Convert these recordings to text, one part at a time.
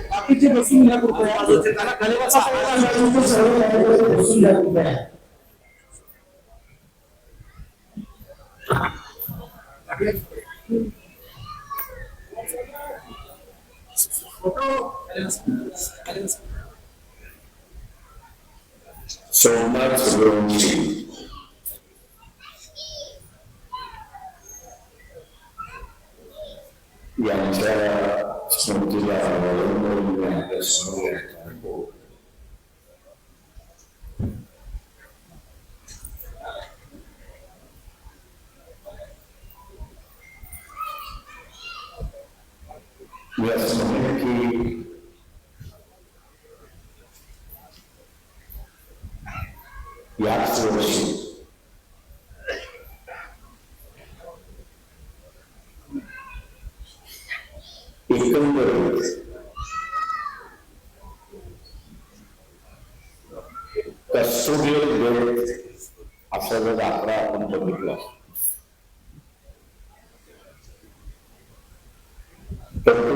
बाकीचे बसून घ्या कृपया. बसून घ्या कृपया. सोमनाथ सूर्यवंशी यांच्या स्मृतीला या स्मृती याच वर्षी एकंदरीत कस्तुरी डेथ असा जर आकडा आपण बघितला तर तो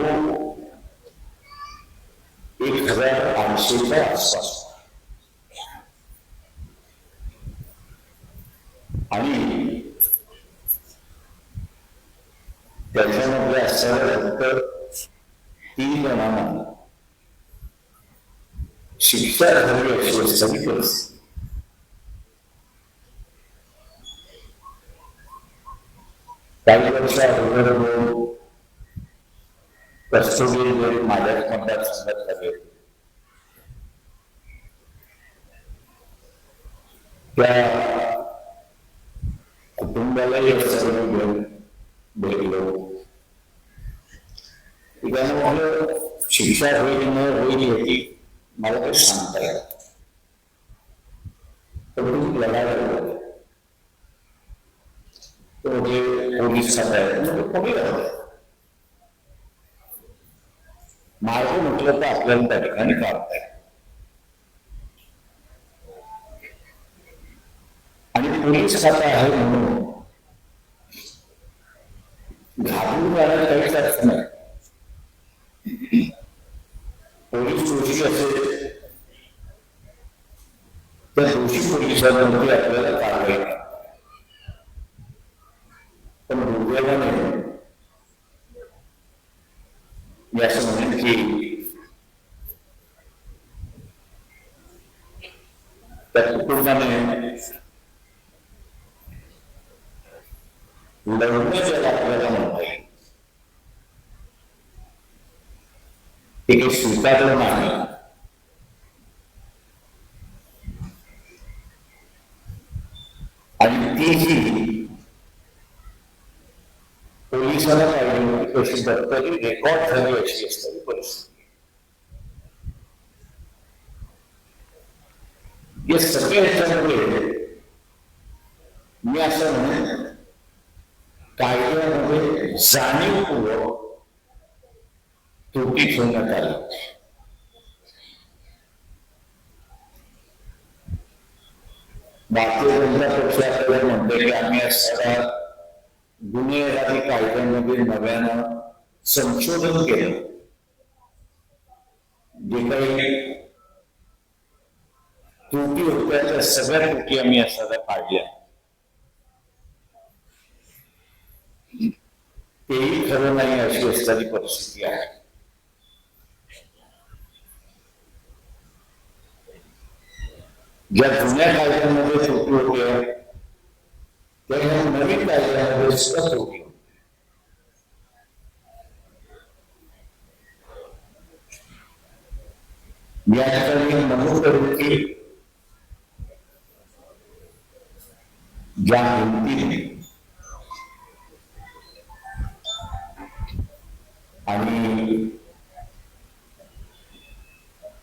1080च्या आसपास आणि त्याच्यामध्ये असणाऱ्या फक्त 3 जणांना शिक्षा झाली अशी असताना परिस्थिती. काही वर्ष अगोदर कस्तुरी माझ्या मतदारसंघात झाले त्या कुटुंबालाही घेऊन भेटलो. त्यानं मला शिक्षा होईल न होईल याची मला काही सांगता येईल, पण तुम्ही लढायला पोलीस खात आहे कमी मार्ग म्हटलं तर आपल्याला त्या ठिकाणी काढताय आणि पोलीस खातं आहे म्हणून घाबरून जाण्यात काहीच अर्थ नाही. पोलीस दोषी असेल त्या दोषी पोलिसांवरती आपल्याला कारवाई करा, पण दुर्दैवाने मी असं म्हणेन की त्या कुटुंबाने लढण्याच्या आपल्याला म्हणता येईल ते काही स्वीकारलं नाही. आणि तीही पोलिसांना पाहिजे कशी दप्तरी रेकॉर्ड झाली अशी असणारी परिस्थिती. या सगळ्या ह्याच्यामध्ये मी असं म्हणेन कायद्यामध्ये जाणीवपूर्वक त्रुटी ठेवण्यात आली. भारतीय जनता पक्ष आपल्याला म्हणतो की आम्ही असताना गुन्हेगारी कायद्यामध्ये नव्यानं संशोधन केलं, जे काही त्रुटी होत्या त्या सगळ्या त्रुटी आम्ही असताना काढल्या. तेही खरं नाही अशी असणारी परिस्थिती आहे. ज्या जुन्या कायद्यामध्ये त्रुटी होत्या त्या ह्या नवीन कायद्यामध्ये सुद्धा त्रुटी होती. या ठिकाणी नमूद करू की ज्या हिमतीने आणि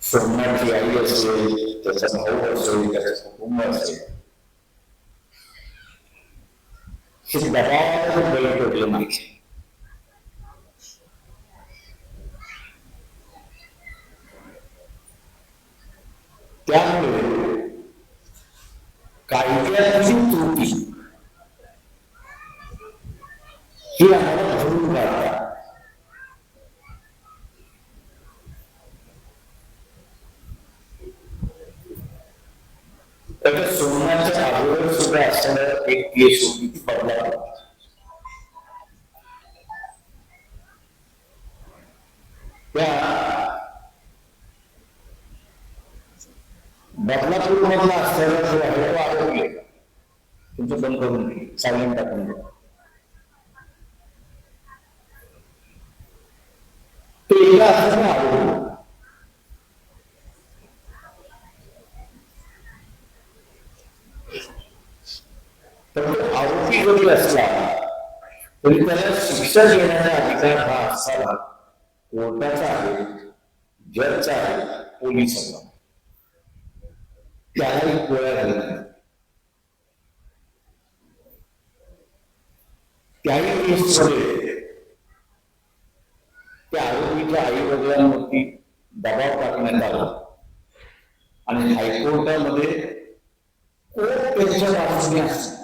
सोमनाथची आई असेल, त्याचा भाऊ असेल, त्याचं कुटुंब असेल, हे दबावाला बळी पडले नाही. त्यामुळे कायद्याची त्रुटी ही आम्हाला भरून काढतात. तर सोमनाथच्या अगोदर सुद्धा असणारा एक केस होती ती बदलापूर. त्या बदलापूर मधला असलेला जो आहे तो आरोपी आहे. तुमचं बंद करून घे, सायलेंट टाकून घे. तो एका असणारा आरोपी तर आरोपी जरी असला तरी त्याला शिक्षा देण्याचा अधिकार हा असावा कोर्टाचा आहे, जजचा आहे, पोलिसांचा. त्यालाही गोळ्या घालत त्याही केसमध्ये त्या आरोपीच्या आई वडिलांवरती दबाव टाकण्यात आला आणि हायकोर्टामध्ये कोर्ट त्यांच्या बाजूने असते.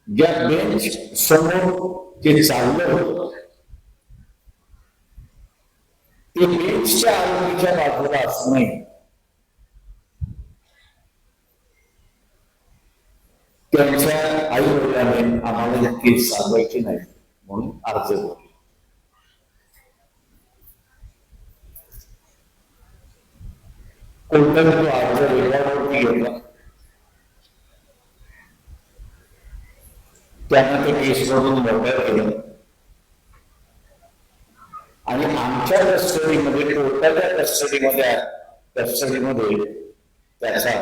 ज्या बेंच समोर ते चाललं होतं ते बेंचच्या आरोपीच्या बाजूला असू नये, त्यांच्या आई वडिलांनी आम्हाला ही केस चालवायची नाही म्हणून अर्ज केला. कोर्टाने तो अर्ज रेकॉर्डवरती घेतला. त्यांना ते केसमधून मोकळं केलं आणि आमच्या कस्टडीमध्ये कोर्टाच्या कस्टडीमध्ये त्याचा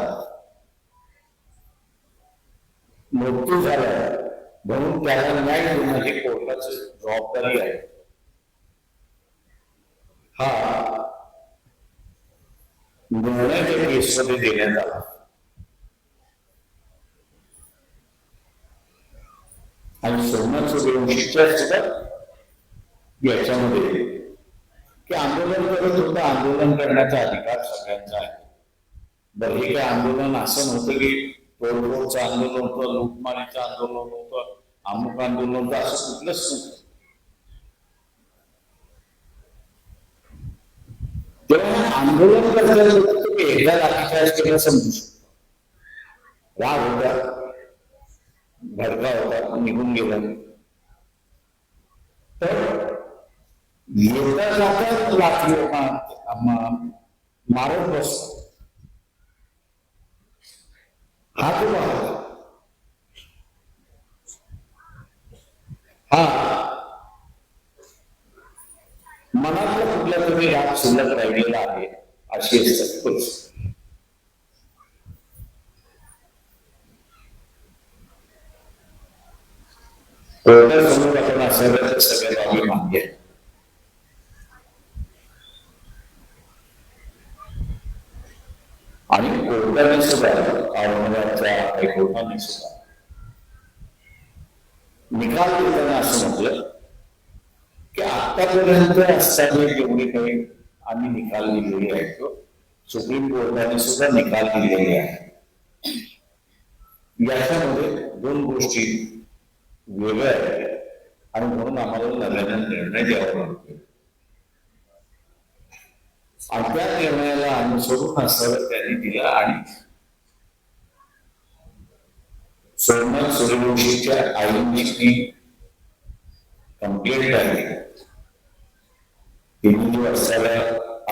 मृत्यू झाला म्हणून त्याला न्याय देणं ही कोर्टाची जबाबदारी आहे. हा निर्णय केसमध्ये देण्यात आला आणि सोमनाथ सूर्यवंशीच्या सुद्धा याच्यामध्ये की आंदोलन करत होतं, आंदोलन करण्याचा अधिकार सगळ्यांचा आहे. बरं, हे काय आंदोलन असं नव्हतं की तोडफोडचं आंदोलन होतं, लूटमारीचं आंदोलन होतं, अमुक आंदोलन होतं, असं कुठलंच नव्हतं. तेव्हा आंदोलन करताना तुम्ही एकदा लाठीचार्ज केला समजू शकतो. राग होता, भडका होता, निघून गेला. तर येता जाता लाठी मारत बसतो. हा तो हा मनातला कुठला तरी राग शिल्लक राहिलेला आहे अशी असतात परिस्थिती. कोर्टासमोर आपण असायला तर सगळ्या बाबी मान्य आहे. आणि कोर्टाने सुद्धा औरंगाबादच्या हायकोर्टाने सुद्धा निकाल देताना असं म्हटलं की आतापर्यंत असताना जेवढे काही आम्ही निकाल दिलेले आहेत सुप्रीम कोर्टाने सुद्धा निकाल दिलेले आहे. याच्यामध्ये दोन गोष्टी वेगळ्या आहेत आणि म्हणून आम्हाला नव्याने निर्णय द्यावा लागतो आणि त्या निर्णयाला अनुसरून असं त्यांनी दिला आणि सोमनाथ सूर्यवंशीच्या आईने ती कंप्लेंट आहे. तिने जो असलेला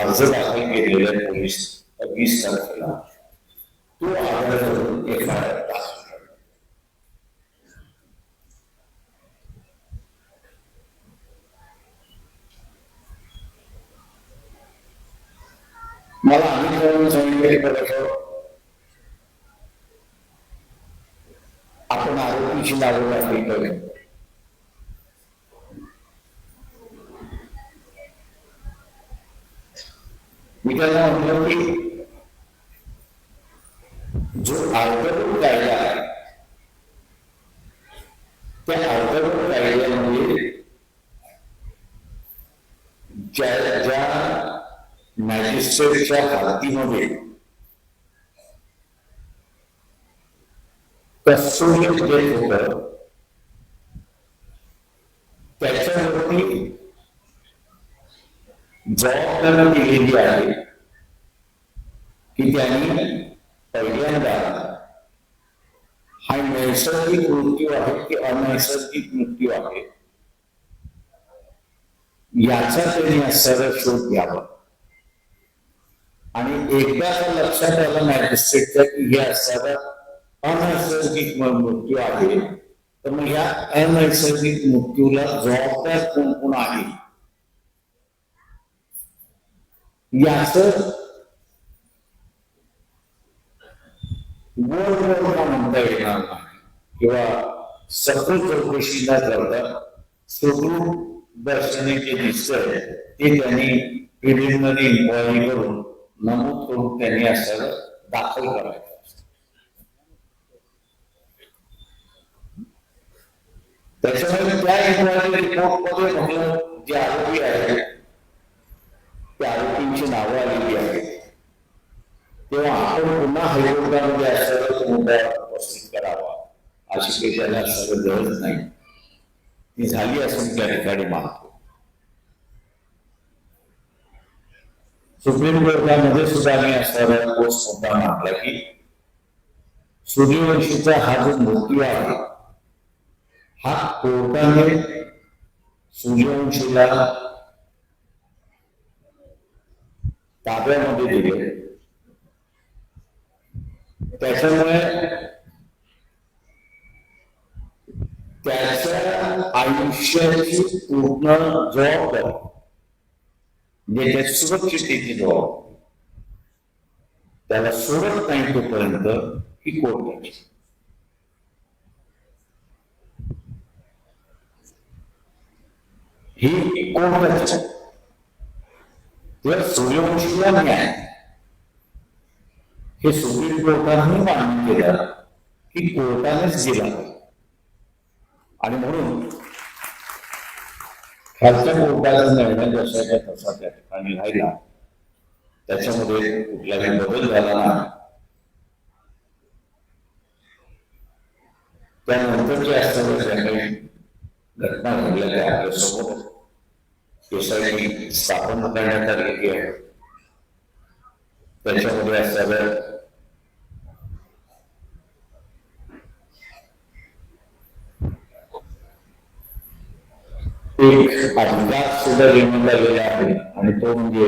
अर्ज दाखल केलेला आहे पोलीस 20 तारखेला तो आधार करून एफआयआर दाखल केला. मला आम्ही करून सांगितले आपण आरोपीची लागवड असली तर मी त्यांना म्हटलं की जो आर्थिक कायदा आहे त्या आर्थिक कायद्यामध्ये ज्या मॅजिस्ट्रेटच्या हातीमध्ये कस्टोडियल देत होतं, त्याच्यावरती जबाबदारी दिलेली आहे की त्यांनी पहिल्यांदा हा नैसर्गिक मृत्यू आहे की अनैसर्गिक मृत्यू आहे याचा त्यांनी असणारा शोध घ्यावा. आणि एकदा का लक्षात आलं मॅजिस्ट्रेटच्या की हे असणारा अनैसर्गिक मृत्यू आहे, तर मग या अनैसर्गिक मृत्यूला जबाबदार कोण कोण आहे याच वर म्हणता येणार नाही किंवा सखोल चौकशी न करता सुखरूप दर्शने जे दिसतंय ते त्यांनी प्रिलिमिनरी इन्क्वायरी करून नमूद करून त्यांनी असं दाखल करायचं. त्याच्यामुळे त्या इन्क्वायरी रिपोर्टमध्ये म्हटलं जे आरोपी आहेत त्या आरोपींची नावं आलेली आहेत, तेव्हा आपण पुन्हा हायकोर्टामध्ये असं मुद्दा उपस्थित करावा अशी काही त्याला सगळं गरज नाही, ती झाली असून त्या ठिकाणी मानतो. सुप्रीम कोर्टामध्ये सुद्धा मी असणारा तोच मुद्दा मांडला की सूर्यवंशीचा हा जो मृत्यू आहे हा कोर्टाने सूर्यवंशीला ताब्यामध्ये दिले, त्याच्यामुळे त्याच्या आयुष्याची पूर्ण जबाबदारी म्हणजे त्याची सुरक्षितेची जबाबदारी त्याला सोडत नाही तोपर्यंत ही कोर्टाची. ही कोर्टाची तर सूर्यवंशीला न्याय हे सुप्रीम कोर्टाने मान्य केलं की कोर्टानेच दिला आणि म्हणून खालच्या कोर्टाचा निर्णय जसाच्या तसा त्या ठिकाणी राहिला, त्याच्यामध्ये कुठलाही बदल झाला नाही. त्यानंतरच्या असणाऱ्या ज्या काही घटना घडल्या त्या आपल्यासमोर एसआयटी स्थापन करण्यात आलेली आहे, त्याच्यामध्ये असणाऱ्या एक अपघात सुद्धा घेण्यात आलेला आहे आणि तो म्हणजे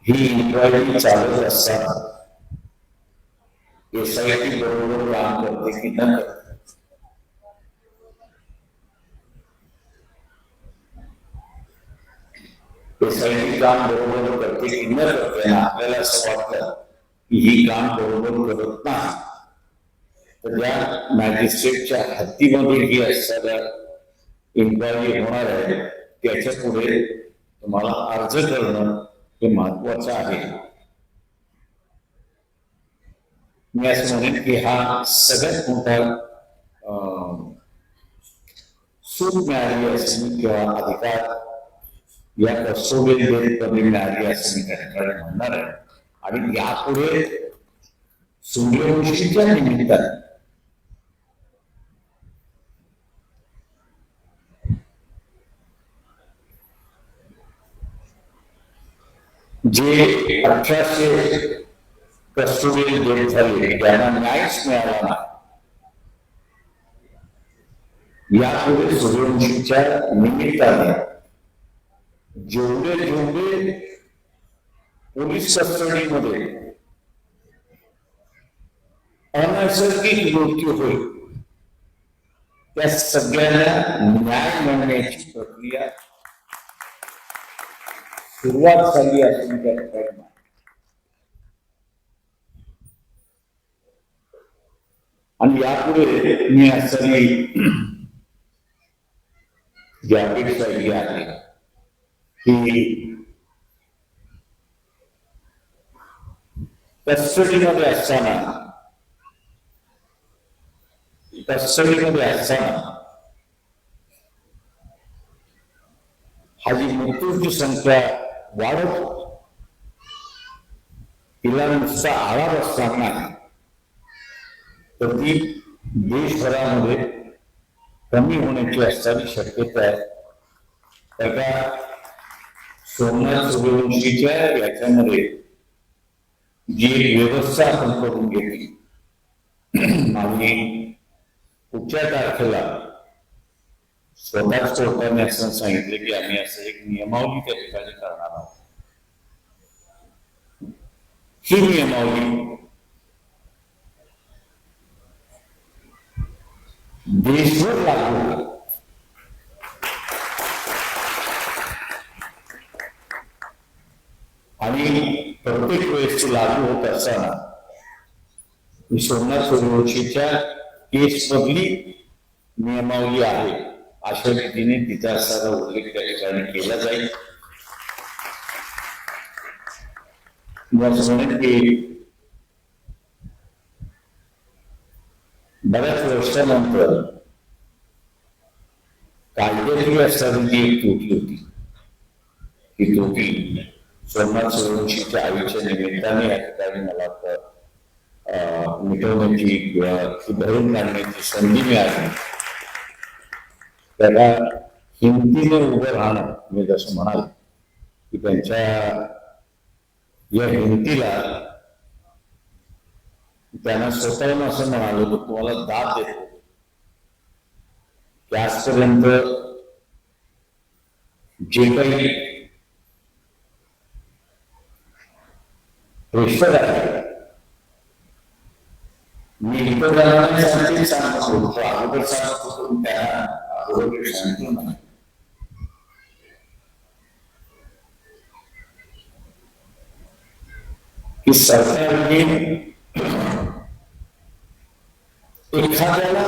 ही इन्क्वायरी चालत असताना एसआयटी बरोबर काम करते की न करते. एसआयटी काम बरोबर करते की न करते आपल्याला असं वाटतं की ही काम बरोबर करत नाही, तर त्या मॅजिस्ट्रेटच्या हद्दीमध्ये ही असणाऱ्या इन्क्वायरी होणार आहे त्याच्या पुढे तुम्हाला अर्ज करणं हे महत्वाचं आहे. मी असं म्हणेन की हा सगळ्यात मोठा सूट मिळाली असेल किंवा अधिकार या कस्टोडियल कमी मिळाली असं मी त्या ठिकाणी म्हणणार आहे. आणि यापुढे सूर्यवंशीच्या निमित्ताने जे 1800 कस्टोडियल डेथ झाले त्यांना न्यायच मिळाला नाही, यापुढे सूर्यवंशीच्या निमित्ताने जेवढे जेवढे पोलीस कस्टडीमध्ये अनैसर्गिक मृत्यू होईल त्या सगळ्यांना न्याय मिळण्याची प्रक्रिया सुरुवात झाली असून त्या ठिकाणी आणि यापुढे मी असणारी जी अपेक्षा ही आहे की कस्टडीमध्ये असताना हा जी मृत्यूची संख्या वाढत तिला नुसता आळा बसणार नाही, तर ती देशभरामध्ये कमी होण्याची असणारी शक्यता आहे. त्या सोमनाथ सूर्यवंशीच्या याच्यामध्ये जी एक व्यवस्था आपण करून घेतली आणि पुढच्या तारखेला स्वतःच कोर्टाने असं सांगितलं की आम्ही असं एक नियमावली त्या ठिकाणी करणार आहोत. ही नियमावली देशभर लागू होईल. आणि प्रत्येक वेळेस लागू होत असताना सोमनाथ सूर्यवंशीच्या केस मधली नियमावली आहे अशा रीतीने तिचा असा उल्लेख त्या ठिकाणी केला जाईल. म्हणेन की बऱ्याच वर्षानंतर कायद्यातली असणारी जी एक त्रुटी होती, ती त्रुटी सोमनाथ सूर्यवंशीच्या आयुष्या निमित्ताने या ठिकाणी मला मिटवण्याची किंवा भरून काढण्याची संधी मिळाली. त्याला हिमतीने उभं राहणं, मी जसं म्हणाल की त्यांच्या या हिमतीला त्यांना स्वतःहून असं म्हणालो की तुम्हाला दाद देतो की आजपर्यंत जे काही प्रेशर आहे मी इतर जणांसाठी सांगत होतो, अगोदर सांगत होतो, त्यांना अगोदर सांगतो नाही. की सरकारने एखाद्याला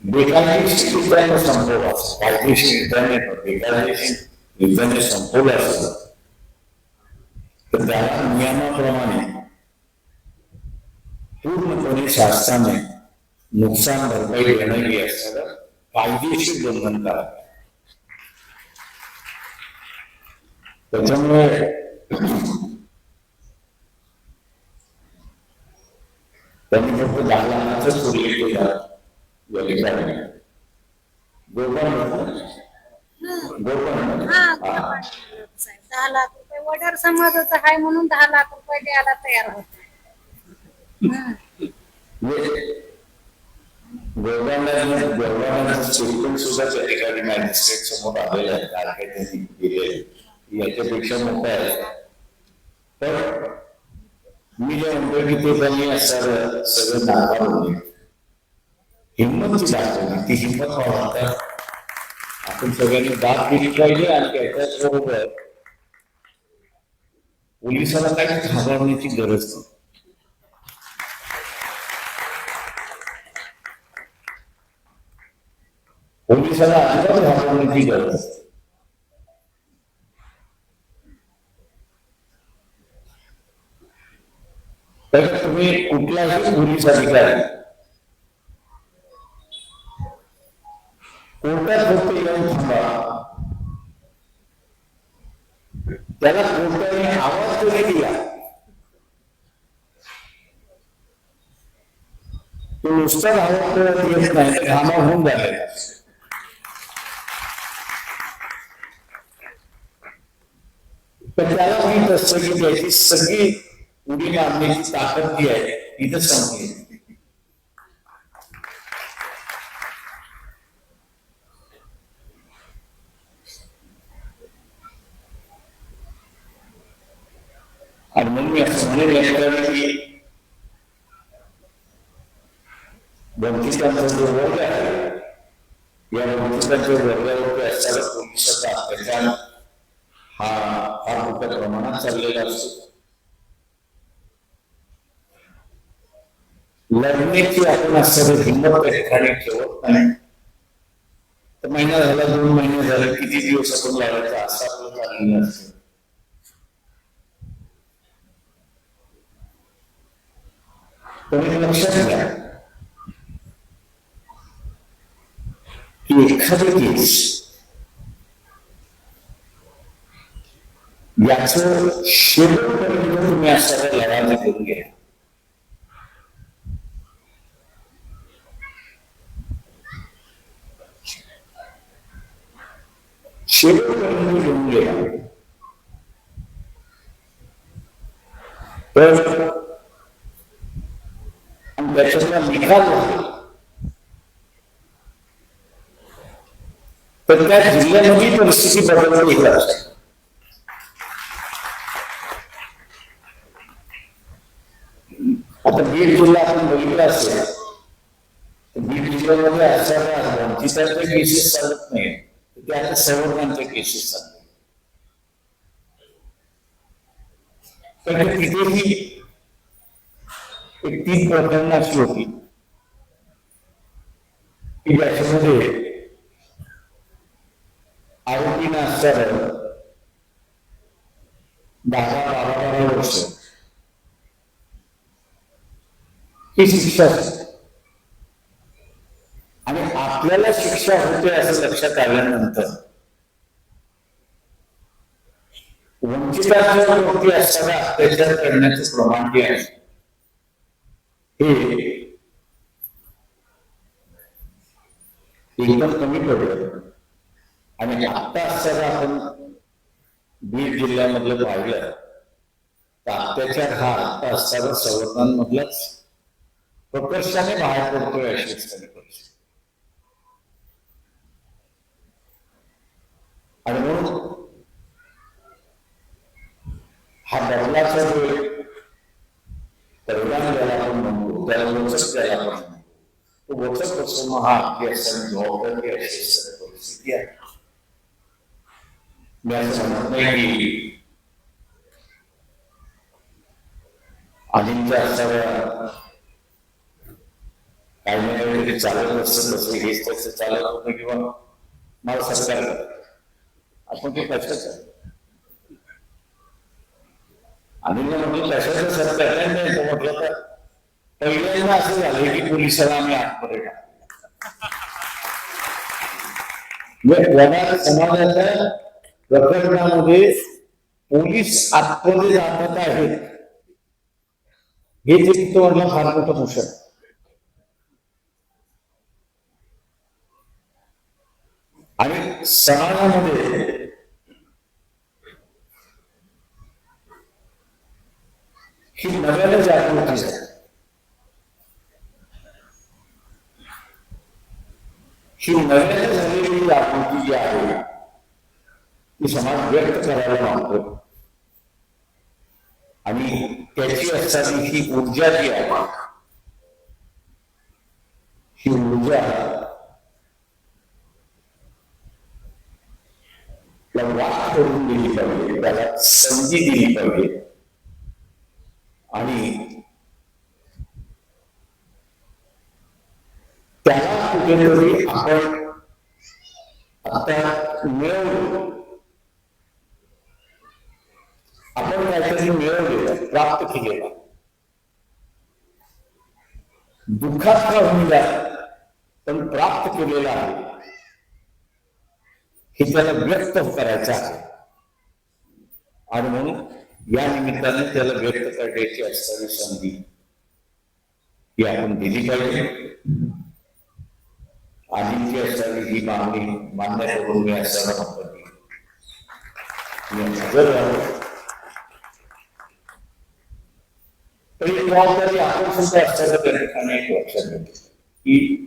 बेकायदेशीररित्याने संपवलं असतं, कायदेशीररित्याने बेकायदेशीररित्याने संपवलं असतं तर त्याला नियमाप्रमाणे पूर्णपणे शासनाने नुकसान भरपाई देणं हे असतं कायदेशीर बंधनकारक. त्याच्यामुळे त्यांनी फक्त 10 लाखाचाच उल्लेख केला या ठिकाणी. गोपाळ 10 लाख रुपये वडार समाजाचा आहे म्हणून 10 लाख रुपये द्यायला तयार होत. गोपाळांचा स्टेटमेंट सुद्धा त्या ठिकाणी मॅजिस्ट्रेट समोर आलेला आहे, काय काय त्यांनी केले याच्यापेक्षा मोठा आहे. तर मी जे म्हणतो की ते त्यांनी असं सगळं नाकारले, हिंमत दाखवली. ती हिंमत वाढवता आपण सगळ्यांनी दाद दिली पाहिजे आणि त्याच्याच बरोबर पोलिसाला काही घाबरण्याची गरज नाही. पोलिसाला अजिबात घाबरण्याची गरज नाही. तर तुम्ही कुठलाही पोलीस अधिकारी कोर्टात फक्त येऊन थांबा, त्याला कोर्टाने आवाज जरी दिला तो नुसता आवाज येत नाही, तर घामा होऊन झालेला. तर त्याला माहित असतं की त्याची सगळी उडी मारण्याची ताकद जी आहे इथं संपली. आणि म्हणून मी असं म्हणेन या ठिकाणी की वंचितांचा जो वर्ग आहे या वंचितांच्या वर्गावरती असणारा पोलिसाचा अत्याचार हा फार मोठ्या प्रमाणात चाललेला असतो. लढण्याची आपण असणारी हिंमत त्या ठिकाणी ठेवत नाही. तर महिना झाला, 2 महिने झाले, किती दिवस आपण लढायचा असं आपलं चाललेलं असतं. पण लक्षात घ्या की एखादी केस याचं शेवटपर्यंत तुम्ही असा लढा करून घ्या. शेवटपर्यंत घेऊन गेला तर त्याच्यातला निकाल तर त्या जिल्ह्यामध्ये परिस्थिती बदलली जाते. आता बीड जिल्हा आपण बघितला असेल तर बीड जिल्ह्यामध्ये असणाऱ्या वंचितांच्या केसेस चालत नाही, ते आता संवर्गांच्या केसेस चालत. पण तिथेही एक 3 प्रकरणं अशी होती की ज्याच्यामध्ये आरोपींना असणारं 10-12 वर्ष ही शिक्षा आणि आपल्याला शिक्षा होते असं लक्षात आल्यानंतर वंचितांच्या वरती असणारा अत्याचार करण्याचं प्रमाण जे आहे हे एकदम कमी पडलं. आणि आता असताना आपण बीड जिल्ह्यामधलं पाहिलं तर अत्याचार हा आता असताना संवर्गांमधलाच प्रकर्षाने बाहेर पडतोय अशीच कमी परिस्थिती. आणि म्हणून हा बदलाचा जो परिणाम ज्याला आपण म्हणतो त्याला वचक ज्याला आपण म्हणतो तो वचक बसवणं हा आपली असताना जबाबदारी अशी परिस्थिती आहे. मी असं म्हणत नाही की आधीच्या असणाऱ्या काही नाही चालत असतं तसं हेच तसं चालत होतं किंवा मला सरकार आपण ते कशाचं आणि म्हटलं कशाचं सरकार नाही तर म्हटलं तर पहिल्यांदा असं झालं की पोलिसाला आम्ही आतमध्ये वडार समाजाच्या प्रकरणामध्ये पोलीस आतमध्ये जातात आहेत हे तिथं म्हटलं फार मोठं मोठं. आणि समाजामध्ये ही नव्याने जागृती झाली. ही नव्याने झालेली जागृती जी आहे ती समाज व्यक्त करायला मागतो आणि त्याची असणारी ही ऊर्जा जी आहे ही ऊर्जा वाट करून दिली पाहिजे, त्याला संधी दिली पाहिजे. आणि त्याला कुठेतरी आपण आता मिळवलं, आपण काहीतरी मिळवलेलं प्राप्त केलेलं दुःखात का होईना पण प्राप्त केलेलं आहे हे त्याला व्यक्त करायचं आहे. आणि म्हणून या निमित्ताने त्याला व्यक्त करण्याची असणारी संधी ही आपण दिली पाहिजे. आधीची असणारी ही मागणी मान्य करून मी असताना हजर राहू तरी जबाबदारी आपण सुद्धा असताना त्या ठिकाणी एक लक्षात घेतो की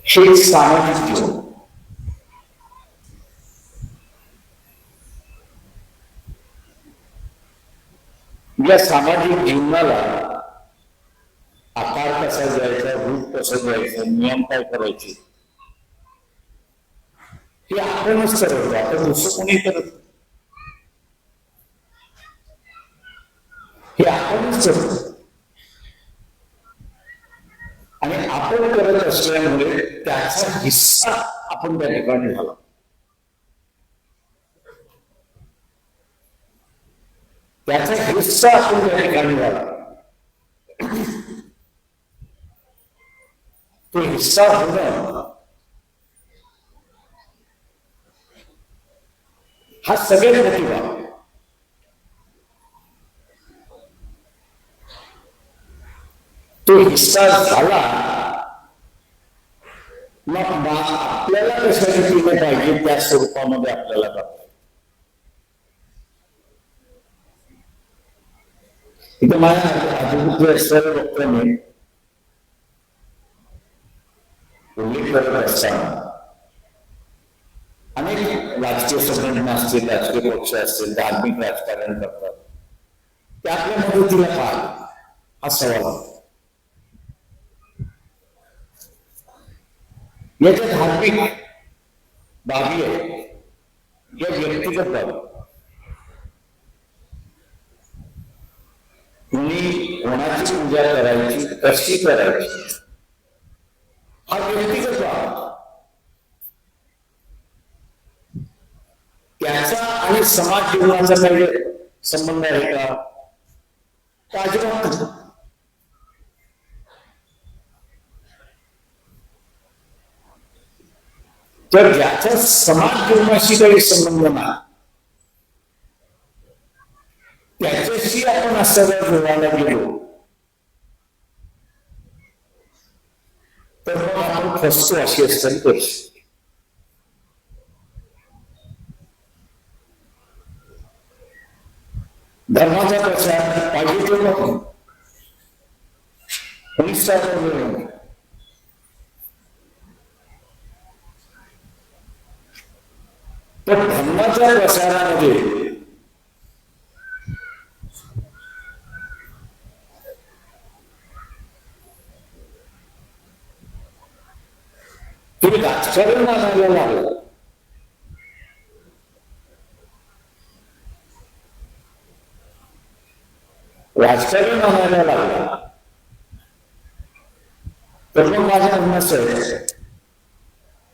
हे सामाजिक जीवन या सामाजिक जीवनाला आकार कसा द्यायचा, रूप कसं द्यायचं, नियम काय करायचे हे आपणच ठरवतो. आता दुसरं कोणी करत हे आपणच करतो. आणि आपण करत असल्यामुळे त्याचा हिस्सा आपण त्या ठिकाणी झाला. त्याचा हिस्सा आपण त्या ठिकाणी झाला. तो हिस्सा होणं हा सगळ्यात मोठी बाब आहे. तो हिस्सा झाला मग आपल्याला कशा रीतीने पाहिजे त्या स्वरूपामध्ये आपल्याला करता इथे माझ्या आजूबाजूच्या सर्व डॉक्टरांनी उल्लेख करत असताना अनेक राजकीय संघटना असतील, राजकीय पक्ष असतील, धार्मिक राजकारण करतात, ते आपल्या मदतीला काय हा सवाल आहे. याच्या धार्मिक बाबी आहे, या व्यक्तिगत बाबी. तुम्ही कोणाची पूजा करायची, कशी करायची हा व्यक्तिगत बाब. त्याचा आणि समाज जीवनाचा काही संबंध आहे का? अजिबात नाही. तर ज्याचा समाज जीवनाशी काही संबंध नाही त्याच्याशी आपण असं जोडायला गेलो तर मग आपण फसतो अशी असताना परिस्थिती. धर्माचा प्रचार पाहिजे तो नको, पण धर्माच्या प्रसारामध्ये तुम्ही राजकारण आणायला लागलं. राजकारण आणायला लागला तर मग माझं म्हणणं असं आहे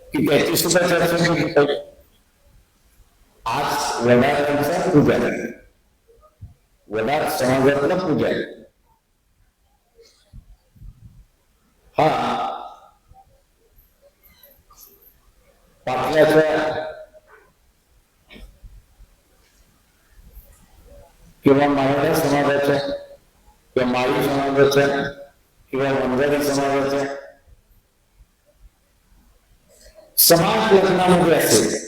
की त्याची सुद्धा चर्चा केली पाहिजे. आज वडारांचा पुजारी, वडार समाजातला पुजारी हा पाटलाच्या किंवा मराठा समाजाच्या किंवा माळी समाजाच्या किंवा वंजारी समाजाच्या समाज लग्नामध्ये असेल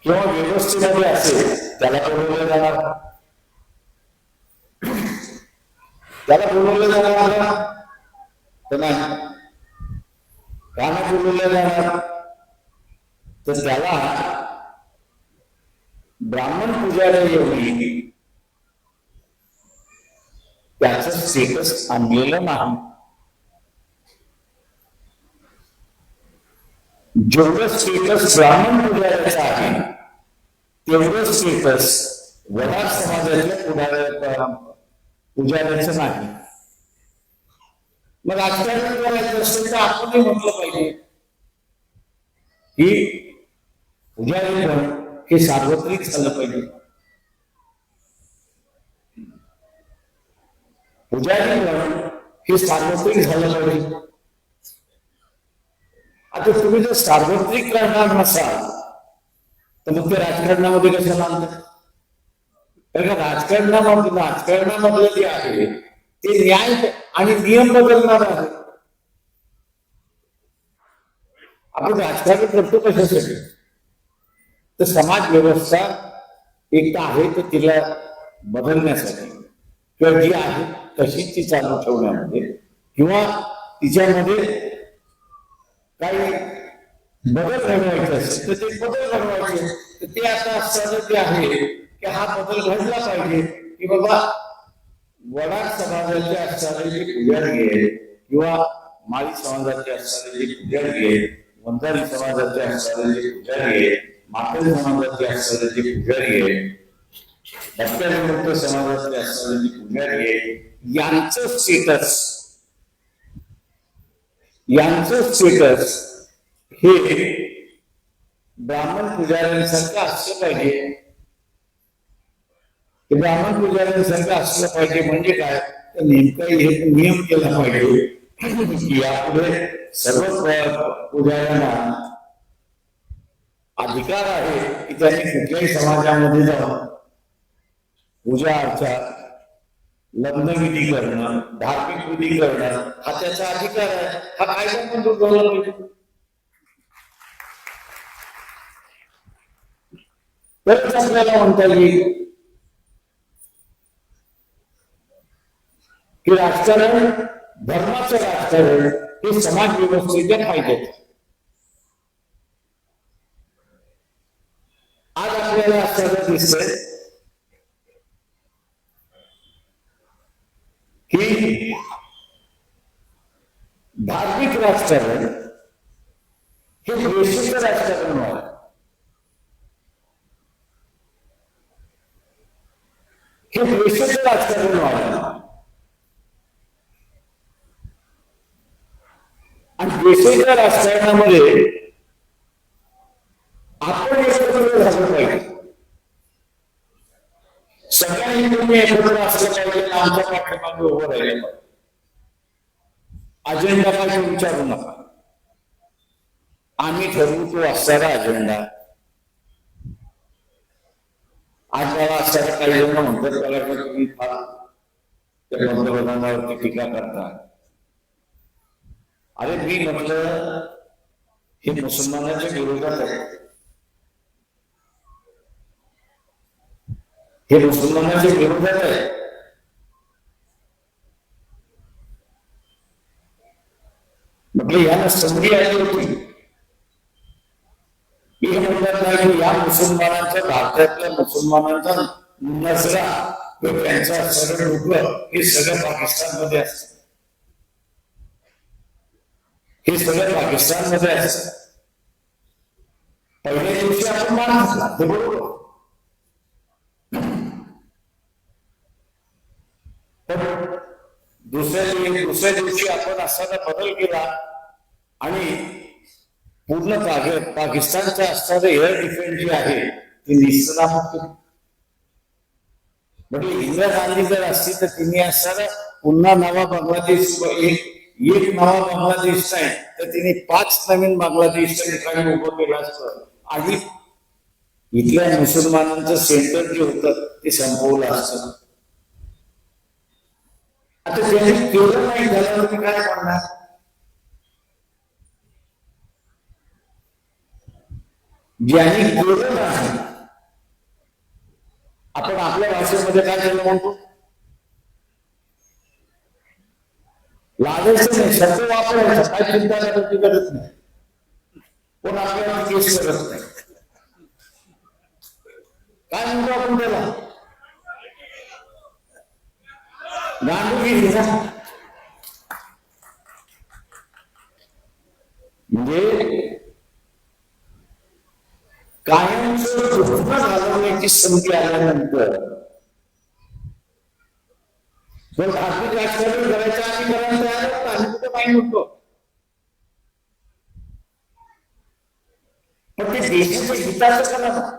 किंवा व्यवस्थेमध्ये असेल त्याला बोलवलं जाणार, त्याला बोलवलं जाणार तर नाही. का नाही बोलवलं जाणार तर त्याला ब्राह्मण पुजारी एवढी त्याचं स्टेटस आणलेलं नाही. जेवढं स्टेटस ब्राह्मण पुजाऱ्याचं आहे तेवढं स्टेटस वडार समाजाच्या पुजाऱ्याचं नाही. मग राजकारण करायचं असेल तर आपणही म्हटलं पाहिजे की पुजारी हे सार्वत्रिक झालं पाहिजे. पुजारी हे सार्वत्रिक झालं पाहिजे. आता तुम्ही जर सार्वत्रिक करणार नसाल तर मग ते राजकारणामध्ये कशाला आणतात? कारण राजकारणामधलं जे आहे ते न्याय आणि नियम बदलणार आहे. आपण राजकारण करतो कशासाठी? तर समाज व्यवस्था एकदा आहे तर तिला बदलण्यासाठी किंवा जी आहे तशीच ती चालू ठेवण्यामध्ये किंवा तिच्यामध्ये काही बदल घडवायचे असेल तर ते बदल घडवायचे. तर ते आता असताना जे आहे की हा बदल घडला पाहिजे की बाबा वडार समाजाचे असणारे जे पुजारी आहे किंवा माळी समाजाचे असणारे जे पुजारी आहे, वंजारी समाजाचे असणारे जे पुजारी आहे, मातल समाजाचे असणारे जे पुजारी आहे, भक्त्याविमुक्त समाजाचे असणारे जे पुजारी आहे यांचं स्टेटस हे ब्राह्मण पुजाऱ्यांसारखं असलं पाहिजे. ते ब्राह्मण पुजाऱ्यांसारखं असलं पाहिजे म्हणजे काय, तर नेमका हे नियम केला पाहिजे की यापुढे सर्व पुजाऱ्यांना अधिकार आहे की त्यांनी कुठल्याही समाजामध्ये जाऊन पूजा अर्चा, लग्नविधी करणं, धार्मिक विधी करणं हा त्याचा अधिकार आहे. हा कायदा मंजूर झाला पाहिजे. तरच आपल्याला म्हणता येईल की राजकारण, धर्माचं राजकारण हे समाज व्यवस्थेच्या फायद्यात. आज आपल्याला असं दिसतंय की धार्मिक राजकारण हे द्वेषाचं राजकारण व्हावं. हे द्वेषाचं राजकारण व्हावं आणि द्वेषाच्या राजकारणामध्ये आपण एकत्र झालं पाहिजे. सगळ्या हिंदूंनी एकत्र असलं पाहिजे. आमच्या पाठीमागे उभं राहिलं पाहिजे. अजेंडा काय विचारू नका, आम्ही ठरवू तो असणारा अजेंडा. आज मला असणारा काही जण म्हणतात त्याला की तुम्ही फार त्या पंतप्रधानावरती टीका करता. अरे मी म्हटलं हे मुसलमानाच्या विरोधात आहे. हे मुसलमानाच्या विरोधात आहे. म्हटलं यांना संधी आली होती की हे म्हणतात नाही की या मुसलमानांच्या, भारतातल्या मुसलमानांचा नजरा किंवा त्यांचा सरळ डोकं हे सगळं पाकिस्तानमध्ये असतं. हे सगळं पाकिस्तानमध्ये असतं. पहिल्या दिवशी आपण मान घातला ते बरोबर, पण दुसऱ्या दिवशी आपण असा बदल केला आणि पूर्ण पाकिस्तानचं असणारं एअर डिफेन्स जे आहे ते निष्प्रणाम केलं. म्हणजे इंदिरा गांधी जर असती तर तिने असताना पुन्हा नवा बांगलादेश, एक नवा बांगलादेश नाही तर तिने 5 नवीन बांगलादेश त्या ठिकाणी उभं केलं असतं आणि इथल्या मुसलमानांचं सेंटर जे होतं ते संपवलं असतं. आता ज्यांनी केलं नाही त्याला तुम्ही काय म्हणणार? ज्यांनी केलं नाही, आपण आपल्या भाषेमध्ये काय केलं म्हणतो, लागायचं नाही, शब्द वापरायचं, काय चिंता करायची गरज नाही, पण आपल्याला केस करत नाही. काय म्हणतो आपण त्याला? गांडूगिरी. म्हणजे कायमचं घोषणा घालवण्याची संधी आल्यानंतर जर धार्मिक राजकारण करायचं आम्ही करायला तयार होतो, आम्ही कुठं नाही म्हणतो, पण ते देशाच्या हिताचं करा,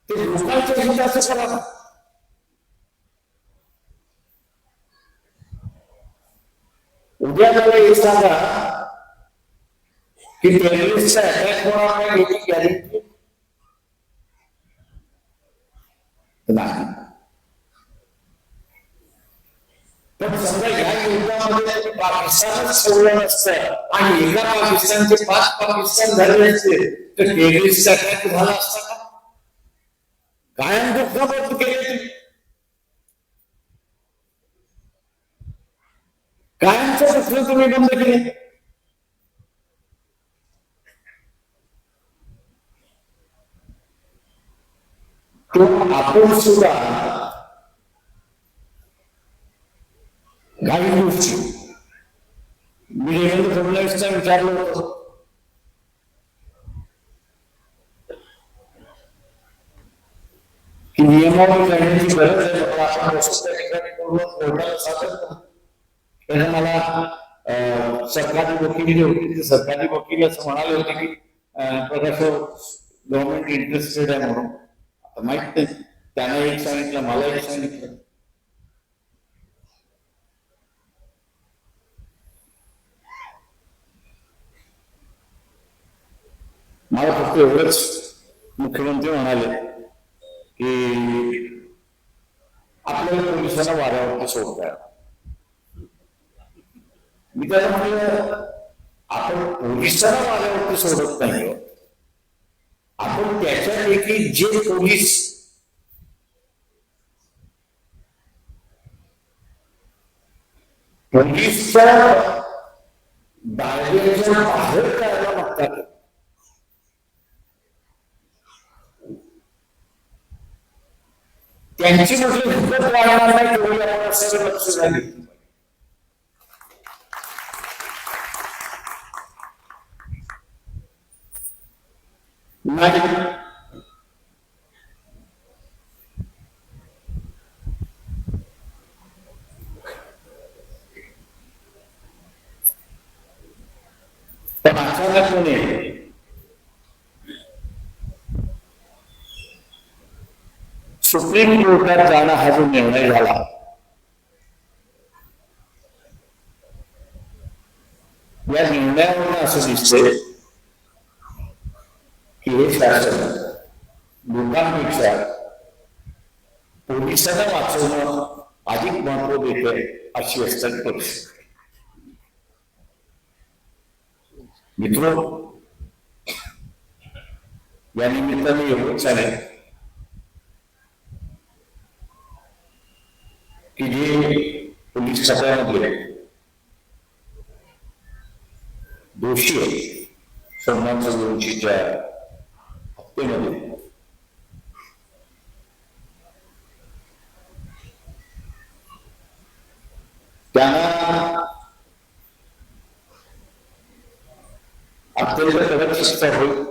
ते लोकांच्या हिताचं करा. उद्या मला हे सांगा की टेररिस्टचा अटॅक होणार नाही याची गॅरंटी नाही. पण समजा या युद्धामध्ये पाकिस्तानच सोडलं नसतं आणि एका पाकिस्तानचे 5 पाकिस्तान झाले असते तर टेररिस्टचा अटॅक झाला असता का? कायम दुःख बंद केले तुम्ही, कायमचं दुःख तुम्ही बंद केले. तो आपण सुद्धा काही गोष्टी मी देवेंद्र फडणवीसला विचारलं होतं की नियमावली करण्याची गरज आहे, आपण त्या ठिकाणी कोर्टाला सादर करतो. त्याने मला सरकारी वकील जे होते ते सरकारी वकील असं म्हणाले होते की प्रकाश गव्हर्नमेंट इंटरेस्टेड आहे म्हणून आता माहित नाही, त्यांना एक सांगितलं मला एक सांगितलं. मला फक्त एवढंच मुख्यमंत्री म्हणाले की आपल्याला पोलिसांना वाऱ्यावरती सोडताय. मी त्याला म्हटलं आपण पोलिसांना वाऱ्यावरती सोडत नाही, आपण त्याच्यापैकी जे पोलीस पोलीसच्या दायऱ्याच्या बाहेर करायला मागतात त्यांची म्हटलं हिंमत वाढणार नाही तेवढी आपण सगळं लक्ष झाली. नाही पण अचानकपणे सुप्रीम कोर्टात जाणं हा जो निर्णय झाला, या निर्णयावरून असं दिसतंय की हे शासन लोकांपेक्षा पोलिसांना वाचवणं अधिक महत्व देते अशी असतात परिस्थिती. मित्र, या निमित्ताने एवढंच चालेल की जे पोलीस खात्यामध्ये दोषी आहे सन्मान चळवळीच्या हत्येमध्ये, त्यांना अत्यंत कडक शिक्षा होईल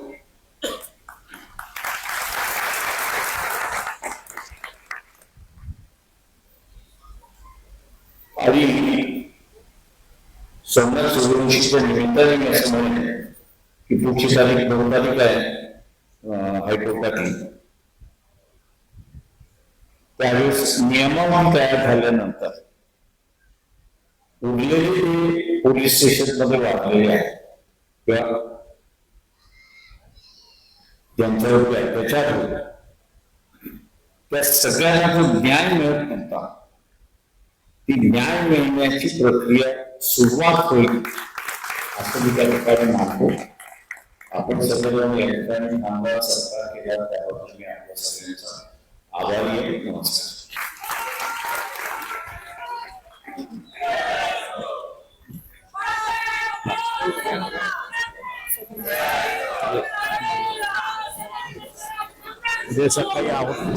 आणि सन्मान चळवळीच्या निमित्ताने मी असं म्हणेन की पुढची तारीख 9 तारीख आहे हायकोर्टातली. त्यावेळेस नियमावली तयार झाल्यानंतर उरलेले ते पोलीस स्टेशन मध्ये वाढलेले आहेत किंवा ज्यांच्यावरती अत्याचार होईल त्या सगळ्यांना जो न्याय मिळत नव्हता, ती न्याय मिळण्याची प्रक्रिया सुरुवात होईल असं मी त्या ठिकाणी मानतो. आपण सगळेजण या ठिकाणी नामदार सरकार केल्या त्याबद्दल मी आपल्या सगळ्यांचा आभारी आहे. नमस्कार. उद्या सकाळी आवडते